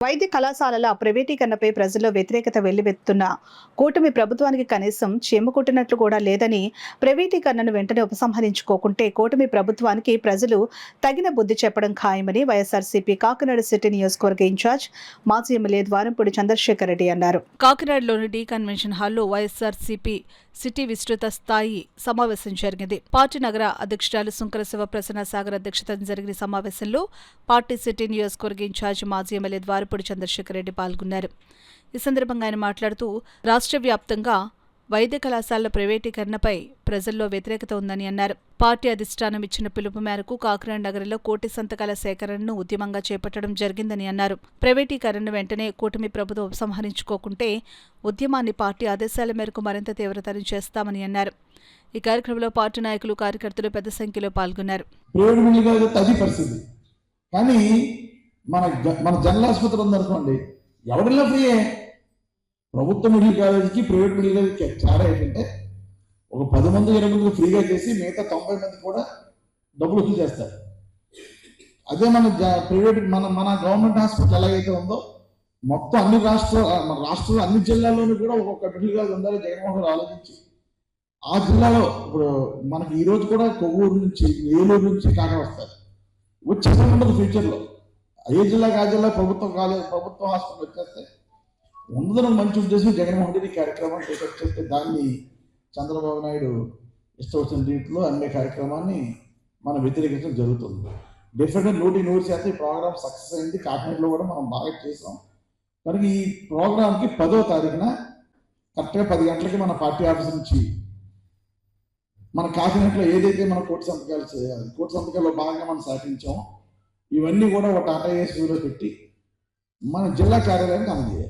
వైద్య కళాశాలల ప్రైవేటీకరణపై ప్రజల్లో వ్యతిరేకత వెల్లువెత్తుతున్న కూటమి ప్రభుత్వానికి కనీసం చీమ కుట్టినట్లు కూడా లేదని, ప్రైవేటీకరణను వెంటనే ఉపసంహరించుకోకుంటే కూటమి ప్రభుత్వానికి ప్రజలు తగిన బుద్ధి చెప్పడం ఖాయమని వైఎస్ఆర్సీపీ కాకినాడ సిటీ నియోజకవర్గ ఇన్ఛార్జ్ మాజీ ఎమ్మెల్యే ద్వారంపూడి చంద్రశేఖర్ రెడ్డి అన్నారు. కాకినాడలోని డి కన్వెన్షన్ హాల్లో వైఎస్ఆర్సీపీ సిటీ విస్తృత స్థాయి సమావేశం జరిగింది. పార్టీ నగర అధ్యక్షురాలు సుంకర శివప్రసన్న సాగర్ అధ్యక్షతన జరిగిన సమావేశంలో పార్టీ సిటీ నియోజకవర్గ ఇన్ఛార్జ్ మాజీ ఎమ్మెల్యే ద్వారంపూడి చంద్రశేఖర్ రెడ్డి పాల్గొన్నారు. ఈ సందర్భంగా ఆయన మాట్లాడుతూ రాష్ట్ర వ్యాప్తంగా వైద్య కళాశాలల ప్రైవేటీకరణపై ప్రజల్లో వ్యతిరేకత ఉందని అన్నారు. పార్టీ అధిష్టానం ఇచ్చిన పిలుపు మేరకు కాకినాడ నగరంలో 1 కోటి సంతకాల సేకరణను ఉద్యమంగా చేపట్టడం జరిగిందని అన్నారు. ప్రైవేటీకరణను వెంటనే కూటమి ప్రభుత్వం ఉపసంహరించుకోకుంటే ఉద్యమాన్ని పార్టీ ఆదేశాల మేరకు మరింత తీవ్రతరం చేస్తామని అన్నారు. ఈ కార్యక్రమంలో పార్టీ నాయకులు, కార్యకర్తలు పెద్ద సంఖ్యలో పాల్గొన్నారు. మన జనరల్ ఆసుపత్రి ఉందనుకోండి, ఎవరిలో ఫ్రీయే. ప్రభుత్వ మెడికల్ కాలేజీకి ప్రైవేట్ మెడికల్ కాలేజీకి చాలా ఏంటంటే ఒక 10 మంది 20 మంది ఫ్రీగా చేసి మిగతా 90 మంది కూడా డబ్బులు వసూలు చేస్తారు. అదే మన ప్రైవేట్ మన గవర్నమెంట్ హాస్పిటల్ ఎలాగైతే ఉందో మొత్తం అన్ని మన రాష్ట్రంలో అన్ని జిల్లాల్లోనూ కూడా ఒక్కొక్క మెడికల్ కాలేజ్ ఉండాలి. జగన్మోహన్ గారు ఆలోచించి ఆ జిల్లాలో ఇప్పుడు మనకి ఈ రోజు కూడా కొవ్వూరు నుంచి, ఏలూరు నుంచి కాకినాడ వస్తారు. వచ్చే ఉండదు ఫ్యూచర్లో. ఏ జిల్లాకి ఆ జిల్లా ప్రభుత్వం కాలేజ్, ప్రభుత్వం హాస్పిటల్ వచ్చేస్తే ఉండదని మంచి ఉద్దేశం జగన్మోహన్ రెడ్డి కార్యక్రమాన్ని టేకప్ చేస్తే దాన్ని చంద్రబాబు నాయుడు ఇష్టం వచ్చిన రీతిలో అన్ని కార్యక్రమాన్ని మనం వ్యతిరేకించడం జరుగుతుంది. డెఫినెట్గా 100% ఈ ప్రోగ్రామ్ సక్సెస్ అయింది. కాకినాడలో కూడా మనం బాగా చేసాం. కనుక ఈ ప్రోగ్రామ్కి 10వ తారీఖున కరెక్ట్గా 10 గంటలకి మన పార్టీ ఆఫీస్ నుంచి మన కాకినాడలో ఏదైతే మన కోటి సంతకాలు చేయాలి, కోటి సంతకాల్లో భాగంగా మనం సాధించామో ఇవన్నీ కూడా ఒక టాటా ఏసీలో పెట్టి మన జిల్లా కార్యాలయానికి అందజేయాలి.